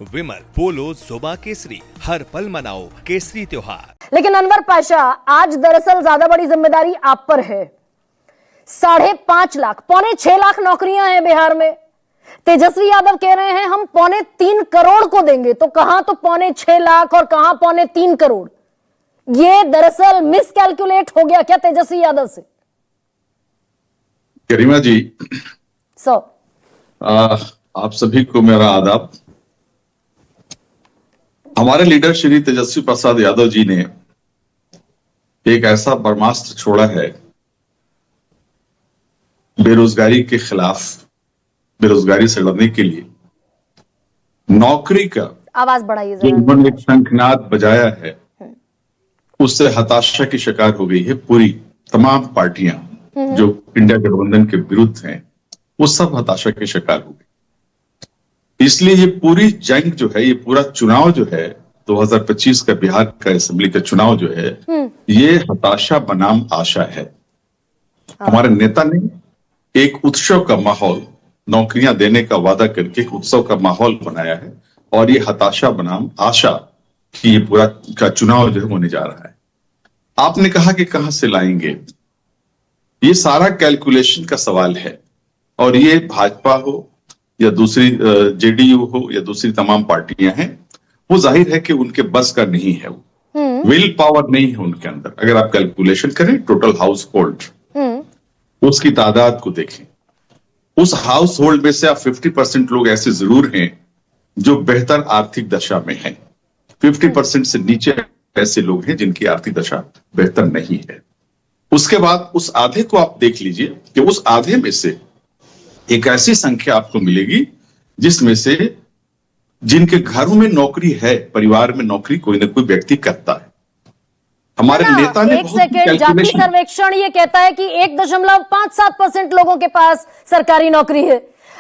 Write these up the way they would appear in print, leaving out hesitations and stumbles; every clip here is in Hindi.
विमल, पोलो, जुबा केसरी, हर पल मनाओ केसरी त्योहार। लेकिन अनवर पाशा, आज दरअसल ज्यादा बड़ी जिम्मेदारी आप पर है। 5.5 लाख, 5.25 लाख नौकरियां हैं बिहार में। तेजस्वी यादव कह रहे हैं हम 3.25 करोड़ को देंगे, तो कहां तो 6.25 लाख और कहां 3.25 करोड़। ये दरअसल मिसकैलकुलेट हो गया क्या तेजस्वी यादव से? गरिमा जी, आप सभी को मेरा आदाब। हमारे लीडर श्री तेजस्वी प्रसाद यादव जी ने एक ऐसा ब्रह्मास्त्र छोड़ा है बेरोजगारी के खिलाफ, बेरोजगारी से लड़ने के लिए। नौकरी का आवाज बढ़ाइए जो उन्होंने एक शंखनाद बजाया है, उससे हताशा की शिकार हो गई है पूरी तमाम पार्टियां जो इंडिया गठबंधन के विरुद्ध हैं, वो सब हताशा के शिकार हो गई। इसलिए ये पूरी जंग जो है, ये पूरा चुनाव जो है 2025 का बिहार का असेंबली का चुनाव जो है, ये हताशा बनाम आशा है। हमारे नेता ने एक उत्सव का माहौल, नौकरियां देने का वादा करके एक उत्सव का माहौल बनाया है, और ये हताशा बनाम आशा कि ये पूरा का चुनाव जो है होने जा रहा है। आपने कहा कि कहां से लाएंगे, ये सारा कैलकुलेशन का सवाल है, और ये भाजपा हो या दूसरी जेडीयू हो या दूसरी तमाम पार्टियां हैं, वो जाहिर है कि उनके बस का नहीं है। वो विल पावर नहीं है उनके अंदर। अगर आप कैलकुलेशन करें टोटल हाउस होल्ड, उसकी तादाद को देखें, उस हाउस होल्ड में से आप 50% लोग ऐसे जरूर हैं जो बेहतर आर्थिक दशा में हैं। 50% से नीचे ऐसे लोग हैं जिनकी आर्थिक दशा बेहतर नहीं है। उसके बाद उस आधे को आप देख लीजिए कि उस आधे में से एक ऐसी संख्या आपको मिलेगी जिसमें से जिनके घरों में नौकरी है, परिवार में नौकरी कोई ना कोई व्यक्ति करता है। हमारे नेता ने एक सेकेंड, जाति सर्वेक्षण ये कहता है कि 1.57% लोगों के पास सरकारी नौकरी है।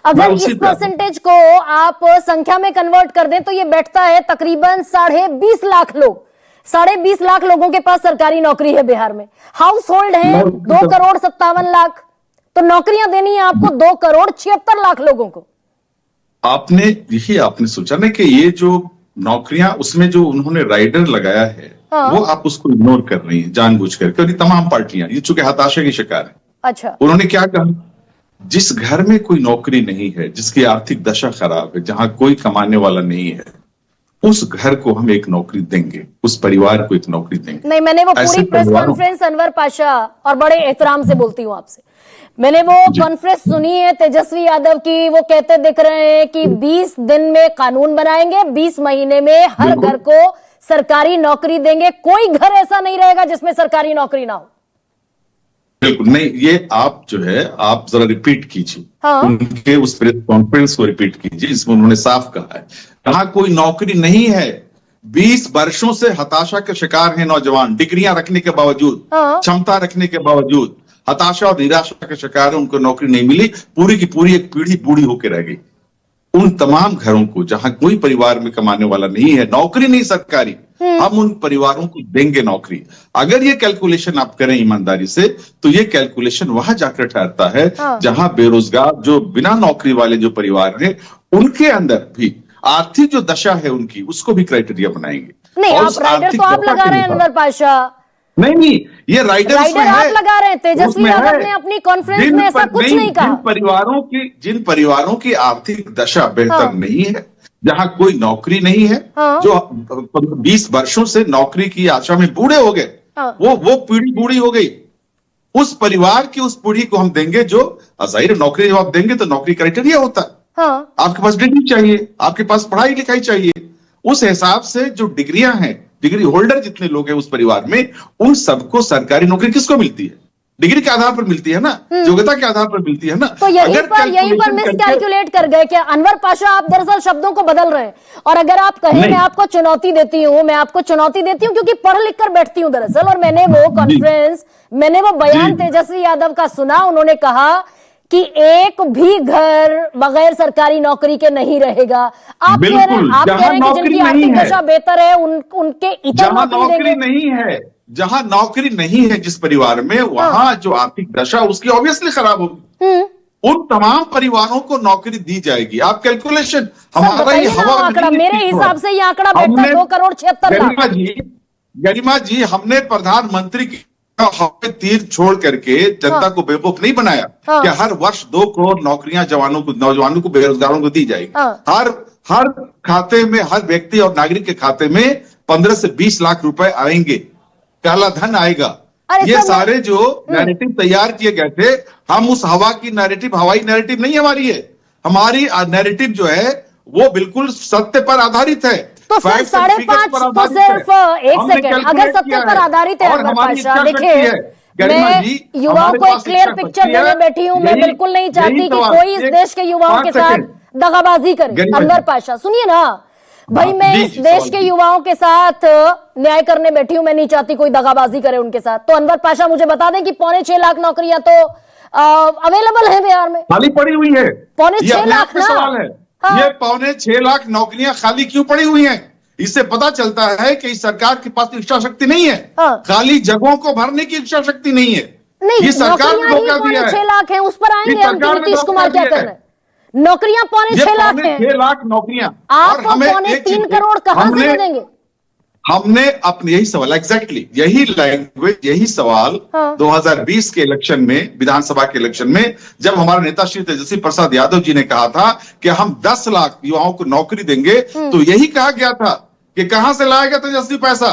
अगर इस परसेंटेज को आप संख्या में कन्वर्ट कर दें तो ये बैठता है तकरीबन 20.5 लाख लोग। 20.5 लाख लोगों के पास सरकारी नौकरी है बिहार में। हाउस होल्ड है 2.57 करोड़, तो नौकरियां देनी है आपको 2.76 करोड़ लोगों को। आपने सोचा ना कि ये जो नौकरियां, उसमें जो उन्होंने राइडर लगाया है, वो आप उसको इग्नोर कर रही हैं जानबूझ कर, क्योंकि तमाम पार्टियां ये चूंकि हताशा की शिकार है। अच्छा, उन्होंने क्या कहा, जिस घर में कोई नौकरी नहीं है, जिसकी आर्थिक दशा खराब है, जहां कोई कमाने वाला नहीं है, उस घर को हम एक नौकरी देंगे, उस परिवार को एक नौकरी देंगे। नहीं, मैंने वो पूरी प्रेस कॉन्फ्रेंस अनवर पाशा, और बड़े एहतराम से बोलती हूँ आपसे, मैंने वो कॉन्फ्रेंस सुनी है तेजस्वी यादव की। वो कहते दिख रहे हैं कि 20 दिन में कानून बनाएंगे, 20 महीने में हर घर को सरकारी नौकरी देंगे। कोई घर ऐसा नहीं रहेगा जिसमें सरकारी नौकरी ना हो। बिल्कुल नहीं। ये आप जो है, आप जरा रिपीट कीजिए, उनके उस प्रेस कॉन्फ्रेंस को रिपीट कीजिए जिसमें उन्होंने साफ कहा है, कहाँ कोई नौकरी नहीं है। 20 वर्षों से हताशा के शिकार हैं नौजवान, डिग्रियां रखने के बावजूद, क्षमता रखने के बावजूद हताशा और निराशा के शिकार है, उनको नौकरी नहीं मिली। पूरी की पूरी एक पीढ़ी बूढ़ी होकर रह गई। उन तमाम घरों को जहां कोई परिवार में कमाने वाला नहीं है, नौकरी नहीं सरकारी, हम उन परिवारों को देंगे नौकरी। अगर ये कैलकुलेशन आप करें ईमानदारी से, तो ये कैलकुलेशन वहां जाकर ठहरता है जहां बेरोजगार, जो बिना नौकरी वाले जो परिवार हैं, उनके अंदर भी आर्थिक जो दशा है उनकी, उसको भी क्राइटेरिया बनाएंगे। नहीं, आप राइडर तो आप लगा रहे हैं अनवर पाशा। नहीं, ये राइडर आप लगा रहे हैं। तेजस्वी यादव ने अपनी कॉन्फ्रेंस में ऐसा कुछ नहीं कहा। जिन परिवारों की आर्थिक दशा बेहतर नहीं है, जहां कोई नौकरी नहीं है, जो 20 वर्षों से नौकरी की आशा में बूढ़े हो गए, वो पीढ़ी बूढ़ी हो गई, उस परिवार की उस पीढ़ी को हम देंगे जो जाहिर नौकरी। जब आप देंगे तो नौकरी क्राइटेरिया होता है, आपके पास डिग्री चाहिए, आपके पास पढ़ाई लिखाई चाहिए। उस हिसाब से जो डिग्रियां हैं, डिग्री होल्डर जितने लोग हैं उस परिवार में, उन सबको सरकारी नौकरी किसको मिलती है? डिग्री के आधार पर मिलती है ना, योग्यता के आधार पर मिलती है ना। तो यहीं पर मिसकैलकुलेट कर गए क्या अनवर पाशा? आप दरअसल शब्दों को बदल रहे हैं। और अगर आप कहें मैं आपको चुनौती देती हूं क्योंकि पढ़ लिख कर बैठती हूं दरअसल, और मैंने वो कॉन्फ्रेंस, मैंने वो बयान तेजस्वी यादव का सुना। उन्होंने कहा कि एक भी घर बगैर सरकारी नौकरी के नहीं रहेगा। आप कह रहे हैं कि जिनकी आर्थिक दशा बेहतर है उनके इतना नौकरी नहीं है, जहां नौकरी नहीं है जिस परिवार में, वहां जो आर्थिक दशा उसकी ऑब्वियसली खराब होगी। उन तमाम परिवारों को नौकरी दी जाएगी। आप कैलकुलेशन हमारा ये हवा आंकड़ा, मेरे हिसाब से ये आंकड़ा बैठता है 2,76,00,000। गरिमा जी, हमने प्रधानमंत्री की हमें तीर छोड़ करके जनता को बेवकूफ नहीं बनाया कि हर वर्ष 2 करोड़ नौकरियां नौजवानों को, बेरोजगारों को दी जाएगी। हर खाते में, हर व्यक्ति और नागरिक के खाते में 15 से 20 लाख रुपए आएंगे, काला धन आएगा। ये सारे जो नैरेटिव तैयार किए गए थे, हम उस हवा की नैरेटिव, हवाई नैरेटिव नहीं हमारी है। हमारी नैरेटिव जो है वो बिल्कुल सत्य पर आधारित है। तो फिर 5.5 तो सिर्फ एक सेकंड, अगर सत्य पर आधारित है अनवर पाशा, देखिए मैं युवाओं को एक क्लियर पिक्चर देने बैठी हूं। मैं बिल्कुल नहीं चाहती कि कोई इस देश के युवाओं के साथ दगाबाजी करे। अनवर पाशा सुनिए ना भाई, मैं इस देश के युवाओं के साथ न्याय करने बैठी हूं, मैं नहीं चाहती कोई दगाबाजी करे उनके साथ। तो अनवर पाशा मुझे बता दें कि 6.25 लाख नौकरियां तो अवेलेबल है बिहार में, खाली पड़ी हुई है। 6.25 लाख ना, सवाल है ये 6.25 लाख नौकरियां खाली क्यों पड़ी हुई हैं? इससे पता चलता है कि इस सरकार के पास इच्छा शक्ति नहीं है, खाली जगहों को भरने की इच्छा शक्ति नहीं है। नहीं, ये सरकार ने धोखा दिया है। 6 लाख है, उस पर आएंगे हम। नीतीश कुमार क्या कर रहे हैं? नौकरियां 6.25 लाख है, 6 लाख नौकरियां, आप 3.25 करोड़ कहां से दे देंगे? हमने अपने यही सवाल, एग्जैक्टली यही लैंग्वेज, यही सवाल 2020 के इलेक्शन में, विधानसभा के इलेक्शन में, जब हमारे नेता श्री तेजस्वी प्रसाद यादव जी ने कहा था कि हम 10 लाख युवाओं को नौकरी देंगे, तो यही कहा गया था कि कहां से लाएगा तेजस्वी पैसा?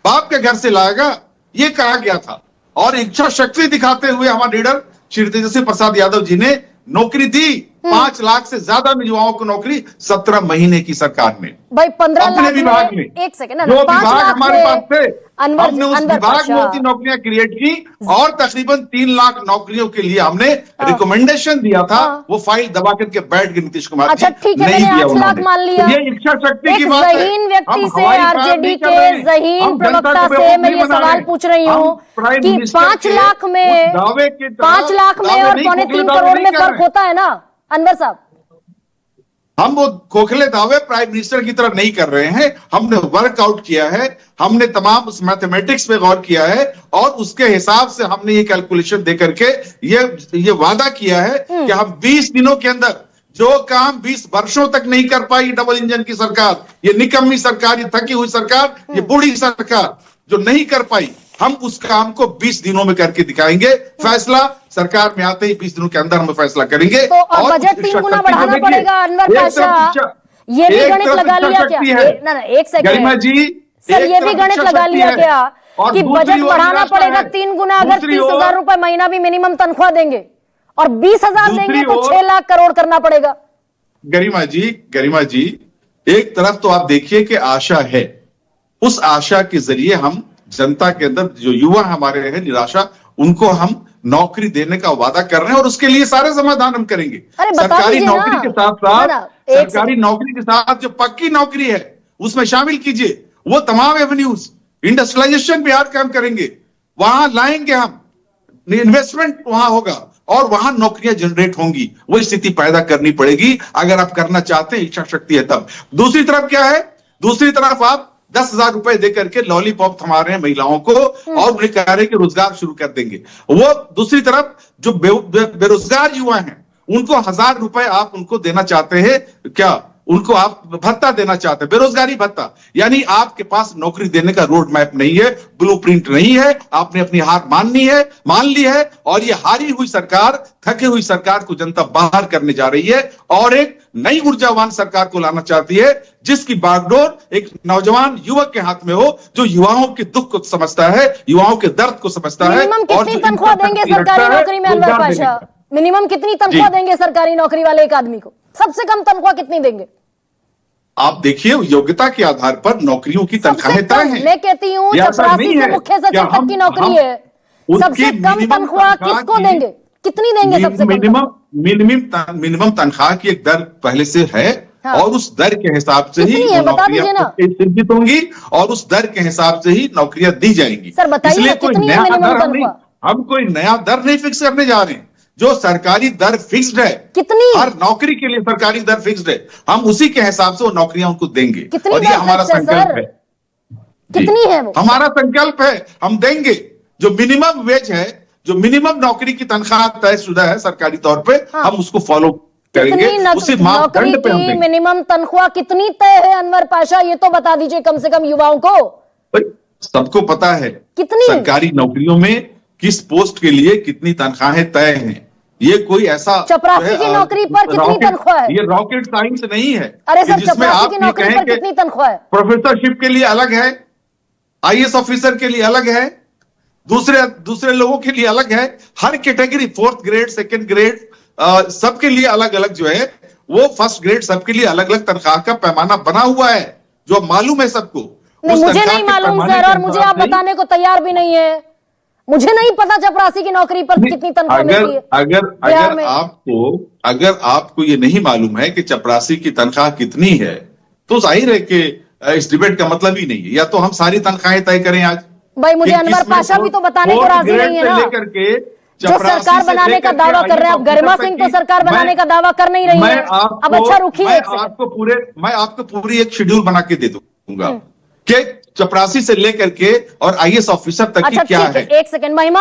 बाप के घर से लाएगा, ये कहा गया था। और इच्छा शक्ति दिखाते हुए हमारे लीडर श्री तेजस्वी प्रसाद यादव जी ने नौकरी दी। 5 लाख से ज्यादा में युवाओं को नौकरी 17 महीने की सरकार में। भाई 15 लाख विभाग में, एक सेकंड, जो विभाग हमारे पास थे, हमने उस अनवर विभाग में होती नौकरियां क्रिएट की और तकरीबन 3 लाख नौकरियों के लिए हमने रिकमेंडेशन दिया था। वो फाइल दबा करके बैठ गए नीतीश कुमार। अच्छा ठीक है, मैंने 8 लाख मान लिया। ये इच्छा शक्ति की बात है। ज़हीन व्यक्ति से, आरजेडी के ज़हीन प्रवक्ता से मैं ये सवाल पूछ रही हूँ कि 5 लाख में 5 लाख में और 3.25 करोड़ में फर्क होता है ना अनवर साहब? हम वो खोखले दावे प्राइम मिनिस्टर की तरह नहीं कर रहे हैं। हमने वर्कआउट किया है, हमने तमाम उस मैथमेटिक्स पे गौर किया है और उसके हिसाब से हमने ये कैलकुलेशन दे करके ये वादा किया है कि हम 20 दिनों के अंदर जो काम 20 वर्षों तक नहीं कर पाई डबल इंजन की सरकार, ये निकम्मी सरकार, ये थकी हुई सरकार, ये बूढ़ी सरकार जो नहीं कर पाई, हम उस काम को 20 दिनों में करके दिखाएंगे। फैसला सरकार में आते ही 20 दिनों के अंदर हम फैसला करेंगे। तो और बजट 3 गुना बढ़ाना पड़ेगा अनवर पाशा, ये भी गणित लगा लिया क्या? ना एक सेकंड गरिमा जी, सर ये भी गणित लगा लिया क्या कि बजट बढ़ाना पड़ेगा 3 गुना? अगर 30,000 रुपए महीना भी मिनिमम तनख्वाह देंगे और 20,000 देंगे तो 6 लाख करोड़ करना पड़ेगा। गरिमा जी, एक तरफ तो आप देखिए कि आशा है, उस आशा के जरिए हम जनता के अंदर जो युवा हमारे हैं निराशा, उनको हम नौकरी देने का वादा कर रहे हैं और उसके लिए सारे समाधान हम करेंगे। सरकारी नौकरी के साथ जो पक्की नौकरी है उसमें शामिल कीजिए, वो तमाम एवेन्यूज, इंडस्ट्रियलाइजेशन बिहार का हम करेंगे, वहां लाएंगे हम, इन्वेस्टमेंट वहां होगा और वहां नौकरियां जनरेट होंगी। वो स्थिति पैदा करनी पड़ेगी अगर आप करना चाहते हैं, इच्छा शक्ति है तब। दूसरी तरफ क्या है? दूसरी तरफ आप 10,000 रुपए देकर के लॉलीपॉप थमा रहे हैं महिलाओं को और उन्हें कह रहे हैं कि रोजगार शुरू कर देंगे। वो दूसरी तरफ जो बेरोजगार युवा हैं उनको 1,000 रुपए आप उनको देना चाहते हैं, क्या उनको आप भत्ता देना चाहते हैं, बेरोजगारी भत्ता। यानी आपके पास नौकरी देने का रोड मैप नहीं है, ब्लूप्रिंट नहीं है। आपने अपनी हार मान ली है और ये हारी हुई सरकार, थकी हुई सरकार को जनता बाहर करने जा रही है और एक नई ऊर्जावान सरकार को लाना चाहती है, जिसकी बागडोर एक नौजवान युवक के हाथ में हो, जो युवाओं के दुख को समझता है, युवाओं के दर्द को समझता है। मिनिमम कितनी तनख्वाह देंगे सरकारी नौकरी में अनवर पाशा? मिनिमम कितनी तनख्वाह देंगे सरकारी नौकरी वाले एक आदमी को? सबसे कम तनख्वाह कितनी देंगे? आप देखिए, योग्यता के आधार पर नौकरियों की तनख्वाहें तय हैं। मैं कहती हूँ चपरासी से मुख्य सचिव तक की नौकरी है, सबसे कम तनख्वाह किसको देंगे? कितनी देंगे सबसे कम? मिनिमम तनख्वाह की एक दर पहले से है और उस दर के हिसाब से ही नौकरियां सृजित होंगी और उस दर के हिसाब से ही नौकरियां दी जाएंगी। सर बताइए कितनी है मिनिमम तनख्वाह? हम कोई नया दर नहीं फिक्स करने जा रहे हैं, जो सरकारी दर फिक्स्ड है, कितनी हर नौकरी के लिए सरकारी दर फिक्स्ड है, हम उसी के हिसाब से वो नौकरियां उनको देंगे। कितनी और ये हमारा संकल्प है। कितनी है वो? हमारा संकल्प है, हम देंगे। जो मिनिमम वेज है, जो मिनिमम नौकरी की तनख्वाह तयशुदा है सरकारी तौर पे, हाँ। हम उसको फॉलो करेंगे, उसी नौकरी मापदंड पे हम की देंगे। मिनिमम तनख्वाह कितनी तय है अनवर पाशा, ये तो बता दीजिए कम से कम युवाओं को। भाई, सबको पता है कितनी? सरकारी नौकरियों में किस पोस्ट के लिए कितनी तनख्वाहें तय हैं। ये कोई ऐसा चपरासी की नौकरी पर कितनी तनख्वाह है? ये रॉकेट साइंस नहीं है। अरे सर, जिसमें चपरासी आप की ये नौकरी कहें पर कि कितनी तनख्वाह है? प्रोफेसरशिप के लिए अलग है, आईएएस ऑफिसर के लिए अलग है, दूसरे लोगों के लिए अलग है। हर category, 4th grade, 2nd grade, सबके लिए अलग अलग जो है वो 1st ग्रेड, सबके लिए अलग अलग तनख्वाह का पैमाना बना हुआ है, जो मालूम है सबको। नहीं, उस मुझे तनख्वाह नहीं के मालूम पैमाने सर, के और मुझे आप अनुसार बताने को तैयार भी नहीं है। मुझे नहीं पता चपरासी की नौकरी पर कितनी तनख्वाह मिलती है बिहार में। अगर आपको ये नहीं मालूम है कि चपरासी की तनख्वाह कितनी है, तो जाहिर है कि इस डिबेट का मतलब ही नहीं है। या तो हम सारी तनख्वाहें तय करें आज। भाई, मुझे अनवर पाशा भी तो बताने को राजी नहीं है ना। लेकर के जो सरकार बनाने का दावा कर रहे हैं, अब गरिमा सिंह तो सरकार बनाने का दावा कर नहीं रही है। अब अच्छा रुकिए, मैं आपको पूरी एक शेड्यूल बना के दे दूंगा कि चपरासी से लेकर के और आईएएस ऑफिसर तक की अच्छा क्या ठीक है, है। 1 सेकंड महिमा